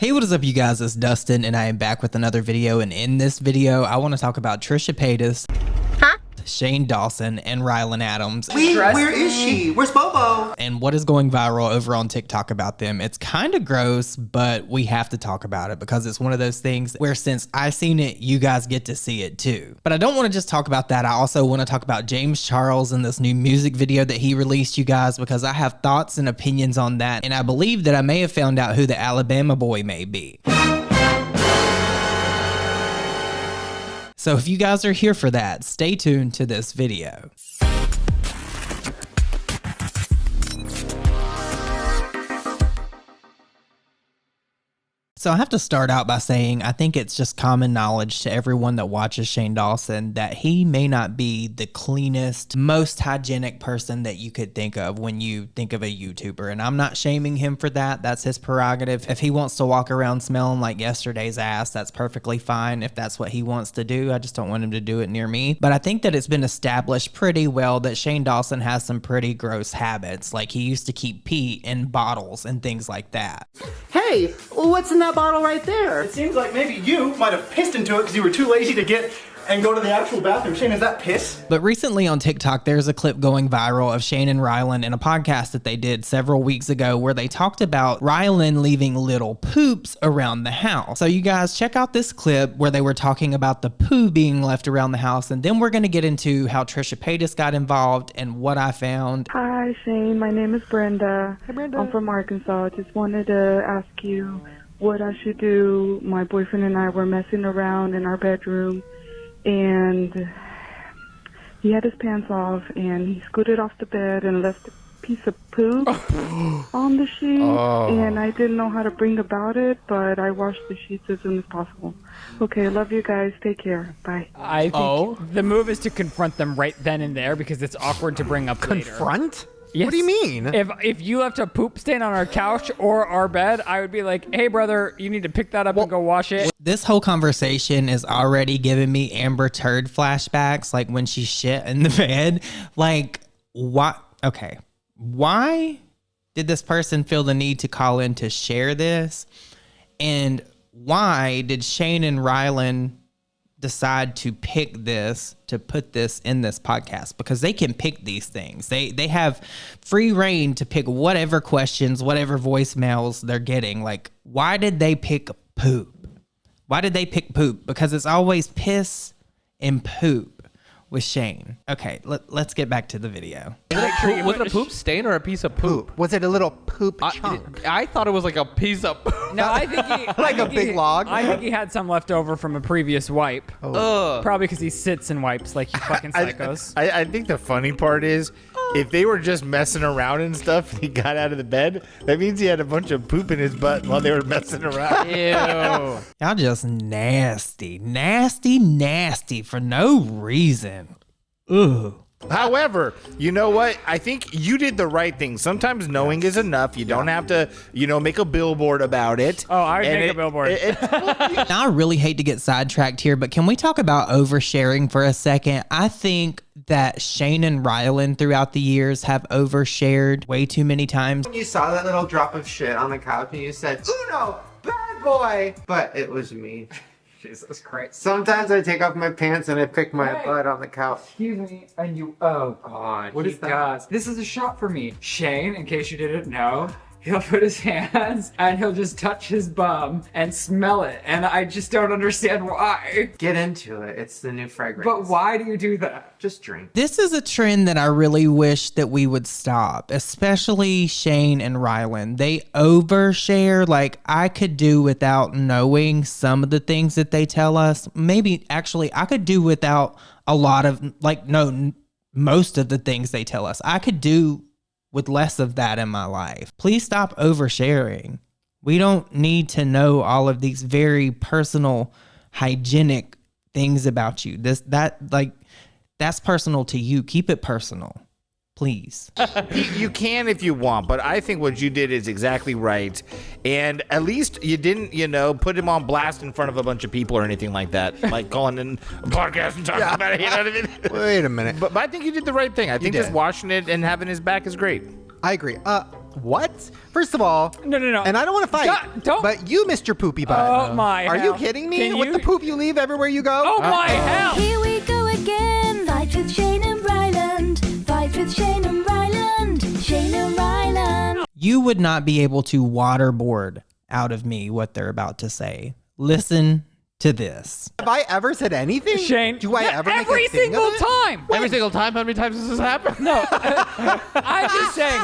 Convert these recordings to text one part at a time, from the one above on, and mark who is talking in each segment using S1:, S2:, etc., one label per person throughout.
S1: Hey, what is up, you guys? It's Dustin, and I am back with another video. And in this video, I want to talk about Trisha Paytas, Shane Dawson, and Ryland Adams.
S2: Where is she? Where's Bobo?
S1: And what is going viral over on TikTok about them. It's kind of gross, but we have to talk about it because it's one of those things where since I've seen it, you guys get to see it too. But I don't want to just talk about that. I also want to talk about James Charles and this new music video that he released, you guys, because I have thoughts and opinions on that. And I believe that I may have found out who the Alabama boy may be. So if you guys are here for that, stay tuned to this video. So I have to start out by saying I think it's just common knowledge to everyone that watches Shane Dawson that he may not be the cleanest, most hygienic person that you could think of when you think of a YouTuber. And I'm not shaming him for that. That's his prerogative. If he wants to walk around smelling like yesterday's ass, that's perfectly fine. If that's what he wants to do, I just don't want him to do it near me. But I think that it's been established pretty well that Shane Dawson has some pretty gross habits. Like he used to keep pee in bottles and things like that.
S2: Hey, what's in that bottle right there?
S3: It seems like maybe you might have pissed into it because you were too lazy to get and go to the actual bathroom. Shane, is that piss?
S1: But recently on TikTok, there's a clip going viral of Shane and Ryland in a podcast that they did several weeks ago where they talked about Ryland leaving little poops around the house. So you guys check out this clip where they were talking about the poo being left around the house, and then we're going to get into how Trisha Paytas got involved and what I found.
S4: Hi Shane, my name is Brenda.
S2: Hi Brenda.
S4: I'm from Arkansas. Just wanted to ask you what I should do. My boyfriend and I were messing around in our bedroom, and he had his pants off, and he scooted off the bed and left a piece of poop on the sheet, and I didn't know how to bring about it, but I washed the sheets as soon as possible. Okay, love you guys. Take care. Bye.
S5: I think the move is to confront them right then and there because it's awkward to bring up later.
S2: Confront?
S5: Yes.
S2: What do you mean?
S5: If you left a poop stain on our couch or our bed, I would be like, hey, brother, you need to pick that up and go wash it.
S1: This whole conversation is already giving me Amber Turd flashbacks, like when she shit in the bed. Like, what? Okay. Why did this person feel the need to call in to share this? And why did Shane and Ryland decide to pick this, to put this in this podcast? Because they can pick these things. They have free reign to pick whatever questions, whatever voicemails they're getting. Like, why did they pick poop? Why did they pick poop? Because it's always piss and poop with Shane. Okay, let's get back to the video.
S6: Was it a poop stain or a piece of poop?
S2: Was it a little poop chunk?
S6: I thought it was like a piece of poop.
S5: No, I think he...
S2: Like a big log?
S5: I think he had some left over from a previous wipe. Probably because he sits and wipes like you fucking psychos.
S7: I think the funny part is, if they were just messing around and stuff, and he got out of the bed, that means he had a bunch of poop in his butt while they were messing around.
S5: Ew.
S1: Y'all just nasty, nasty, nasty for no reason. Ugh.
S7: However, you know what? I think you did the right thing. Sometimes knowing is enough. You don't have to, make a billboard about it.
S5: Oh, I would make a billboard.
S1: Now, I really hate to get sidetracked here, but can we talk about oversharing for a second? I think that Shane and Ryland throughout the years have overshared way too many times.
S2: You saw that little drop of shit on the couch and you said, Uno, bad boy! But it was me. Jesus Christ. Sometimes I take off my pants and I pick my butt on the couch.
S8: Excuse me, and you, oh God.
S2: What is that?
S8: Does. This is a shot for me. Shane, in case you didn't know, he'll put his hands and he'll just touch his bum and smell it. And I just don't understand why.
S2: Get into it. It's the new fragrance.
S8: But why do you do that?
S2: Just drink.
S1: This is a trend that I really wish that we would stop, especially Shane and Ryland. They overshare. Like, I could do without knowing some of the things that they tell us. Maybe, actually, I could do without a lot of, most of the things they tell us. I could do with less of that in my life. Please stop oversharing. We don't need to know all of these very personal, hygienic things about you. That's personal to you. Keep it personal, please.
S7: You can if you want, but I think what you did is exactly right. And at least you didn't, put him on blast in front of a bunch of people or anything like that. Like calling in a podcast and talking about it, you know what I mean?
S2: Wait a minute.
S7: But I think you did the right thing. I think just washing it and having his back is great.
S2: I agree.
S9: What? First of all,
S5: No.
S9: And I don't want to fight.
S5: Don't.
S9: But you missed your poopy butt.
S5: Oh my
S9: Are
S5: hell.
S9: you kidding me?
S5: Can
S9: With
S5: you-
S9: the poop you leave everywhere you go?
S5: Oh my hell.
S10: Here we go again. Fight with Shane and Ryland. Fight with Shane and Ryland. Shane and Ryland.
S1: You would not be able to waterboard out of me what they're about to say. Listen to this.
S9: Have I ever said anything?
S5: Shane,
S9: do I ever make
S5: every
S9: a thing
S5: single
S9: of it?
S5: time.
S6: Every single time? How many times does this happen?
S5: No, I'm just saying.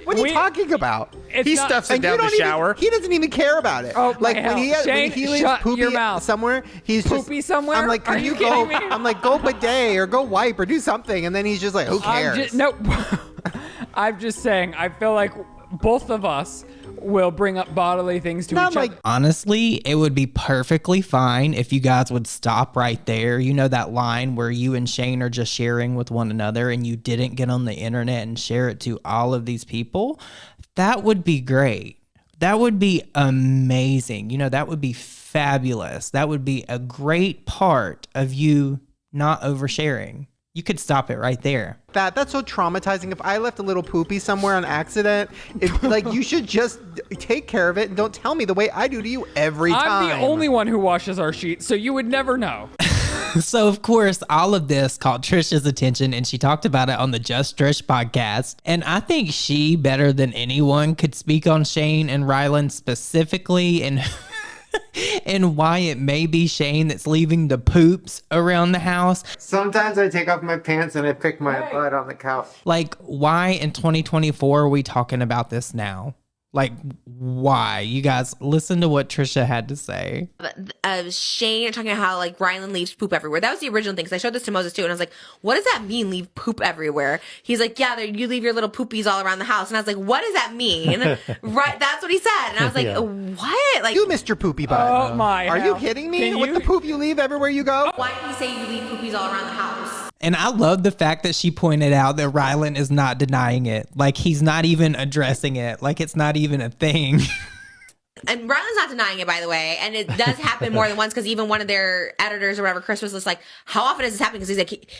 S9: What are you talking about?
S5: It's
S7: He
S5: not-
S7: stuffs it
S9: And you
S7: down the
S9: don't even-
S7: shower.
S9: he doesn't even care about it.
S5: Oh,
S9: like
S5: my
S9: when he
S5: hell.
S9: when he
S5: Shane,
S9: leaves
S5: shut
S9: poopy
S5: your mouth.
S9: somewhere, he's
S5: Poopy
S9: just
S5: somewhere?
S9: I'm like,
S5: Are
S9: can
S5: you
S9: you go?
S5: kidding me?
S9: I'm like, go bidet or go wipe or do something, and then he's just like, who cares?
S5: Nope. I'm just saying. I feel like both of us will bring up bodily things to
S9: Not
S5: each
S9: like
S5: other.
S1: Honestly, it would be perfectly fine if you guys would stop right there. You know that line where you and Shane are just sharing with one another and you didn't get on the internet and share it to all of these people? That would be great. That would be amazing. You know, that would be fabulous. That would be a great part of you not oversharing. You could stop it right there.
S9: that's so traumatizing. If I left a little poopy somewhere on accident, like you should just take care of it and don't tell me the way I do to you every time.
S5: I'm the only one who washes our sheets, so you would never know.
S1: So, of course, all of this caught Trisha's attention, and she talked about it on the Just Trish podcast. And I think she, better than anyone, could speak on Shane and Ryland specifically and and why it may be Shane that's leaving the poops around the house.
S2: Sometimes I take off my pants and I pick my butt on the couch.
S1: Like, why in 2024 are we talking about this now? Like, why? You guys, listen to what Trisha had to say.
S11: Shane talking about how like Ryland leaves poop everywhere. That was the original thing. Because I showed this to Moses too, and I was like, "What does that mean? Leave poop everywhere?" He's like, "Yeah, you leave your little poopies all around the house." And I was like, "What does that mean?" Right? That's what he said, and I was like, "What?" Like,
S9: you missed your poopy butt.
S5: Oh my
S9: Are
S5: hell.
S9: you kidding me?
S5: Can
S9: With
S5: you-
S9: the poop you leave everywhere you go?
S11: why did he say you leave poopies all around the house?
S1: And I love the fact that she pointed out that Ryland is not denying it. Like, he's not even addressing it. Like, it's not even a thing.
S11: And Ryland's not denying it, by the way. And it does happen more than once because even one of their editors or whatever, Chris, was just like, "How often is this happening?" Because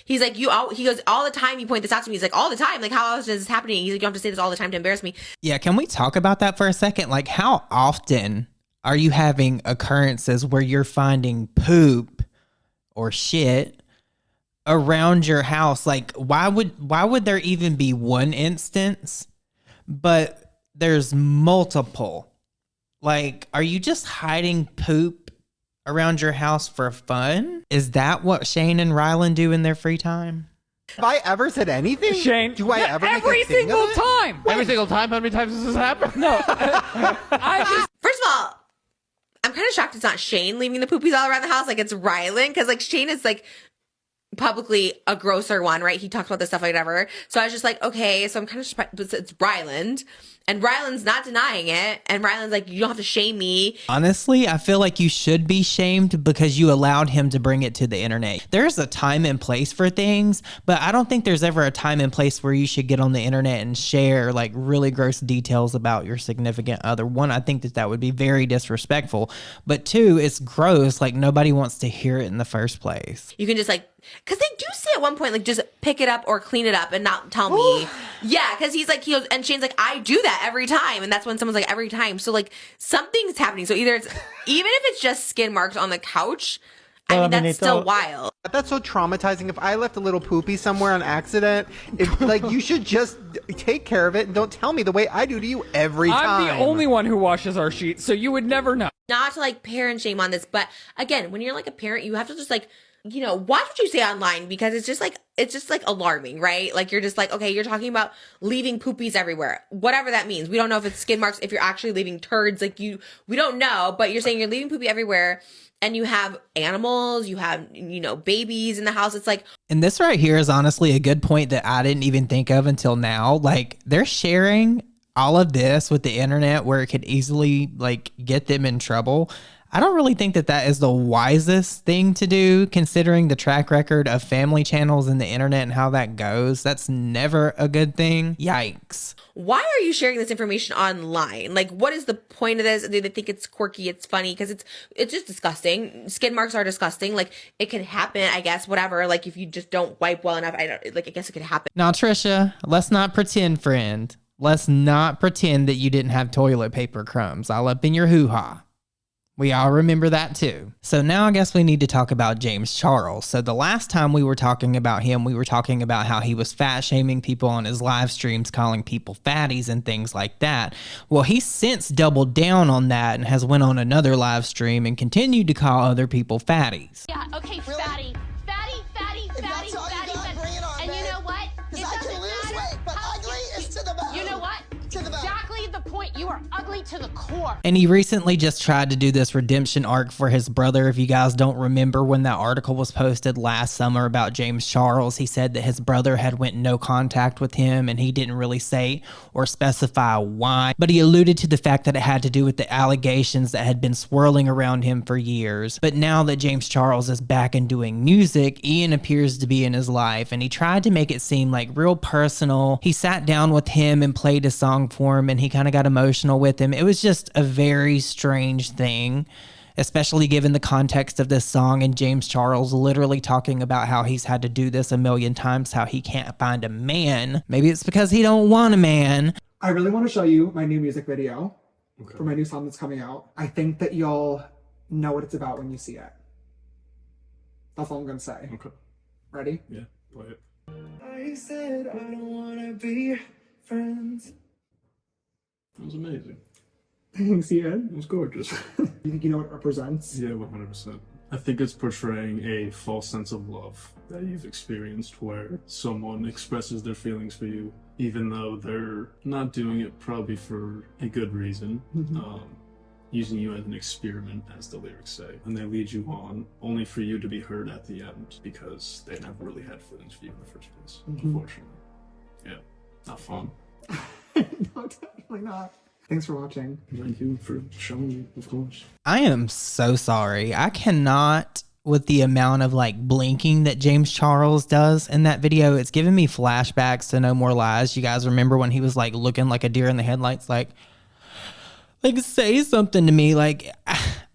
S11: he's like, he goes, "All the time you point this out to me." He's like, "All the time. Like, how often is this happening?" He's like, "You don't have to say this all the time to embarrass me."
S1: Yeah, can we talk about that for a second? Like, how often are you having occurrences where you're finding poop or shit around your house? Like, why would there even be one instance, but there's multiple? Like, are you just hiding poop around your house for fun? Is that what Shane and Ryland do in their free time?
S9: Have I ever said anything?
S5: Shane,
S9: do I ever make
S5: every
S9: a thing
S5: single
S9: of it?
S5: time.
S6: Every single time? How many times does this happen?
S5: No, I just
S11: First of all, I'm kind of shocked it's not Shane leaving the poopies all around the house. Like, it's Ryland. Because, like, Shane is, like, publicly a grosser one, right? He talks about this stuff, like, whatever. So I was just like, okay, so I'm kind of surprised. But it's Ryland. And Ryland's not denying it. And Ryland's like, "You don't have to shame me."
S1: Honestly, I feel like you should be shamed because you allowed him to bring it to the internet. There's a time and place for things, but I don't think there's ever a time and place where you should get on the internet and share like really gross details about your significant other. One, I think that would be very disrespectful. But two, it's gross. Like, nobody wants to hear it in the first place.
S11: You can just like, because they do say at one point, like, just pick it up or clean it up and not tell me. Yeah, because he goes, and Shane's like, "I do that every time." And that's when someone's like, "Every time." So, like, something's happening. So either it's, even if it's just skin marks on the couch, I mean, that's still wild.
S9: That's so traumatizing. If I left a little poopy somewhere on accident, like you should just take care of it and don't tell me the way I do to you every time.
S5: I'm the only one who washes our sheets, so you would never know.
S11: Not to like parent shame on this, but again, when you're like a parent, you have to just like, you know, watch what you say online because it's just like alarming, right? Like, you're just like, okay, you're talking about leaving poopies everywhere, whatever that means. We don't know if it's skid marks, if you're actually leaving turds, like we don't know, but you're saying you're leaving poopy everywhere and you have animals, you have, you know, babies in the house. It's like,
S1: And this right here is honestly a good point that I didn't even think of until now. Like, they're sharing all of this with the internet where it could easily like get them in trouble. I don't really think that is the wisest thing to do, considering the track record of family channels and the internet and how that goes. That's never a good thing. Yikes.
S11: why are you sharing this information online? Like, what is the point of this? Do they think it's quirky? It's funny? Because it's just disgusting. Skid marks are disgusting. Like, it can happen, I guess, whatever. Like, if you just don't wipe well enough, I guess it could happen.
S1: Now, Trisha, let's not pretend, friend. Let's not pretend that you didn't have toilet paper crumbs all up in your hoo-ha. We all remember that too. So now I guess we need to talk about James Charles. So the last time we were talking about him, we were talking about how he was fat shaming people on his live streams, calling people fatties and things like that. Well, he's since doubled down on that and has went on another live stream and continued to call other people fatties.
S12: Yeah, okay, fatty. Fatty, fatty, fatty, fatty, fatty. And you know what? It doesn't matter. But ugly is to the bone. You know what? Exactly the point. You are ugly to the core.
S1: And he recently just tried to do this redemption arc for his brother. If you guys don't remember when that article was posted last summer about James Charles, he said that his brother had went no contact with him and he didn't really say or specify why, but he alluded to the fact that it had to do with the allegations that had been swirling around him for years. But now that James Charles is back and doing music, Ian appears to be in his life and he tried to make it seem like real personal. He sat down with him and played a song for him and he kind of got emotional with him. It was just a very strange thing, especially given the context of this song and James Charles literally talking about how he's had to do this a million times, how he can't find a man. Maybe it's because he don't want a man.
S13: I really want to show you my new music video for my new song that's coming out. I think that you'll know what it's about when you see it. That's all I'm going to say.
S14: Okay.
S13: Ready?
S14: Yeah, play it.
S13: I said I don't want to be friends.
S14: That was amazing.
S13: Thanks, Ian.
S14: It was gorgeous.
S13: You think you know what it represents?
S14: Yeah, 100%. I think it's portraying a false sense of love that you've experienced where someone expresses their feelings for you, even though they're not doing it probably for a good reason, using you as an experiment, as the lyrics say. And they lead you on only for you to be hurt at the end because they never really had feelings for you in the first place, unfortunately. Yeah, not fun.
S13: No, definitely not. Thanks for watching.
S14: Thank you for showing me, of course.
S1: I am so sorry. I cannot, with the amount of like blinking that James Charles does in that video, it's giving me flashbacks to No More Lies. You guys remember when he was like looking like a deer in the headlights, like say something to me. Like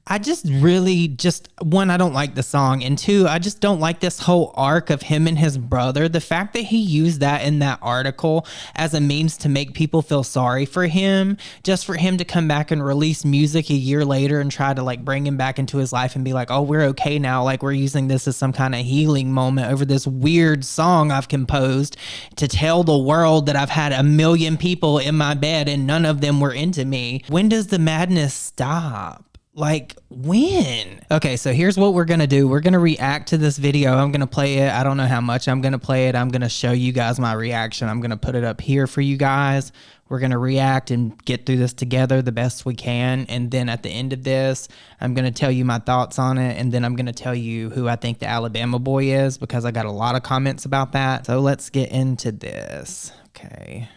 S1: I just really one, I don't like the song, and two, I just don't like this whole arc of him and his brother. The fact that he used that in that article as a means to make people feel sorry for him, just for him to come back and release music a year later and try to like bring him back into his life and be like, oh, we're okay now. Like we're using this as some kind of healing moment over this weird song I've composed to tell the world that I've had a million people in my bed and none of them were into me. When does the madness stop? Like, when? Okay, so here's what we're going to do. We're going to react to this video. I'm going to play it. I don't know how much I'm going to play it. I'm going to show you guys my reaction. I'm going to put it up here for you guys. We're going to react and get through this together the best we can. And then at the end of this, I'm going to tell you my thoughts on it. And then I'm going to tell you who I think the Alabama boy is because I got a lot of comments about that. So let's get into this. Okay.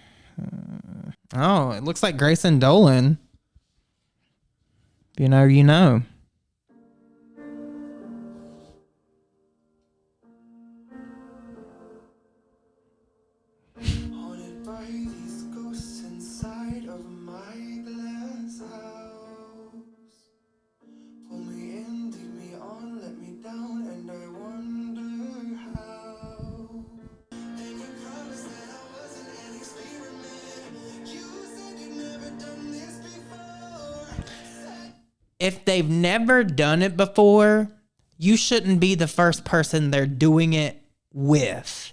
S1: Oh, it looks like Grayson Dolan. You know, you know.
S15: Haunted by these ghosts inside of my glass house. Pull me in, lead me on, let me down, and I wonder how. And you promised that I wasn't an experiment. You said you'd never done this before.
S1: If they've never done it before, you shouldn't be the first person they're doing it with.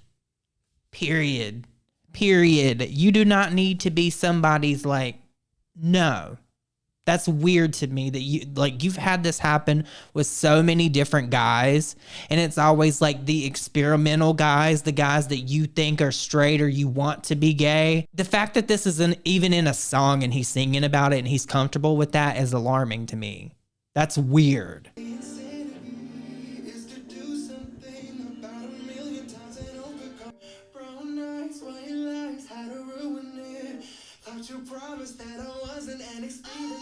S1: Period. You do not need to be somebody's like, no. That's weird to me that you've had this happen with so many different guys, and it's always like the experimental guys, the guys that you think are straight or you want to be gay. The fact that this isn't even in a song and he's singing about it and he's comfortable with that is alarming to me. That's weird.
S15: You promised that I wasn't an experiment.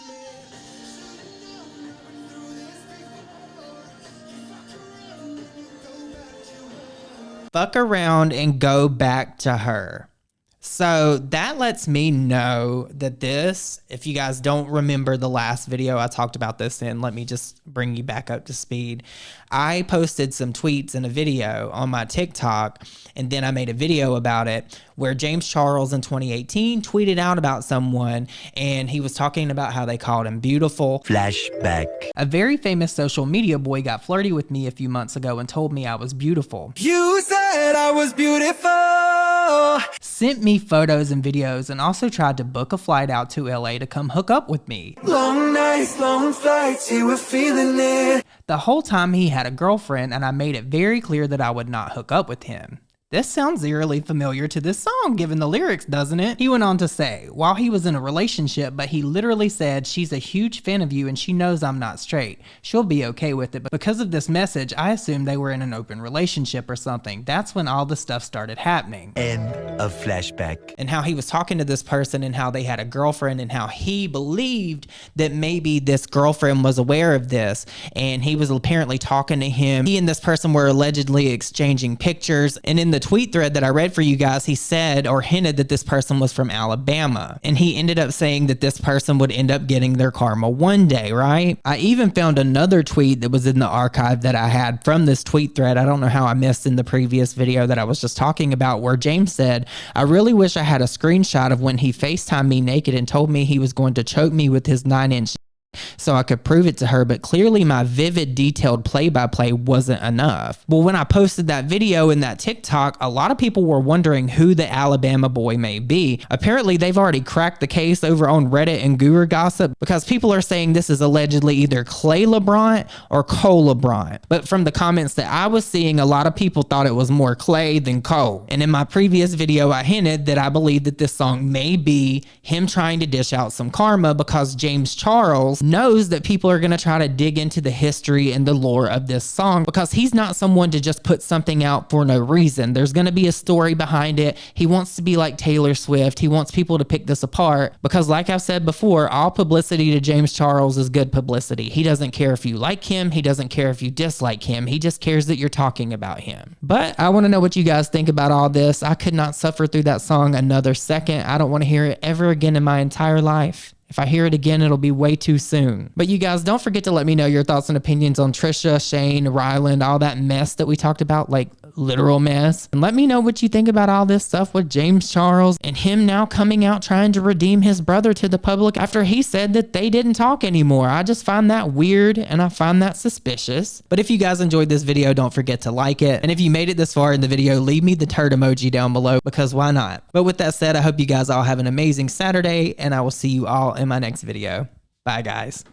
S1: Fuck around and go back to her. So that lets me know that this, if you guys don't remember the last video I talked about this in, let me just bring you back up to speed. I posted some tweets and a video on my TikTok, and then I made a video about it where James Charles in 2018 tweeted out about someone, and he was talking about how they called him beautiful.
S16: Flashback.
S1: A very famous social media boy got flirty with me a few months ago and told me I was beautiful.
S15: You said I was beautiful.
S1: Sent me photos and videos and also tried to book a flight out to LA to come hook up with me.
S15: Long nights, long flights, you were feeling it.
S1: The whole time he had a girlfriend, and I made it very clear that I would not hook up with him. This sounds eerily familiar to this song, given the lyrics, doesn't it? He went on to say, while he was in a relationship, but he literally said, she's a huge fan of you and she knows I'm not straight. She'll be okay with it. But because of this message, I assumed they were in an open relationship or something. That's when all the stuff started happening.
S16: End of flashback.
S1: And how he was talking to this person and how they had a girlfriend and how he believed that maybe this girlfriend was aware of this. And he was apparently talking to him. He and this person were allegedly exchanging pictures. And in the tweet thread that I read for you guys, he said or hinted that this person was from Alabama, and he ended up saying that this person would end up getting their karma one day, right? I even found another tweet that was in the archive that I had from this tweet thread. I don't know how I missed in the previous video that I was just talking about, where James said, I really wish I had a screenshot of when he FaceTimed me naked and told me he was going to choke me with his 9-inch so I could prove it to her, but clearly my vivid, detailed play-by-play wasn't enough. Well, when I posted that video in that TikTok, a lot of people were wondering who the Alabama boy may be. Apparently, they've already cracked the case over on Reddit and Guru Gossip because people are saying this is allegedly either Clay LeBron or Cole LeBron. But from the comments that I was seeing, a lot of people thought it was more Clay than Cole. And in my previous video, I hinted that I believe that this song may be him trying to dish out some karma because James Charles knows that people are going to try to dig into the history and the lore of this song because he's not someone to just put something out for no reason. There's going to be a story behind it. He wants to be like Taylor Swift. He wants people to pick this apart because, like I've said before, all publicity to James Charles is good publicity. He doesn't care if you like him. He doesn't care if you dislike him. He just cares that you're talking about him. But I want to know what you guys think about all this. I could not suffer through that song another second. I don't want to hear it ever again in my entire life. If I hear it again, it'll be way too soon. But you guys, don't forget to let me know your thoughts and opinions on Trisha, Shane, Ryland, all that mess that we talked about, like literal mess. And let me know what you think about all this stuff with James Charles and him now coming out trying to redeem his brother to the public after he said that they didn't talk anymore. I just find that weird and I find that suspicious. But if you guys enjoyed this video, don't forget to like it. And if you made it this far in the video, leave me the turd emoji down below because why not? But with that said, I hope you guys all have an amazing Saturday and I will see you all in my next video. Bye guys.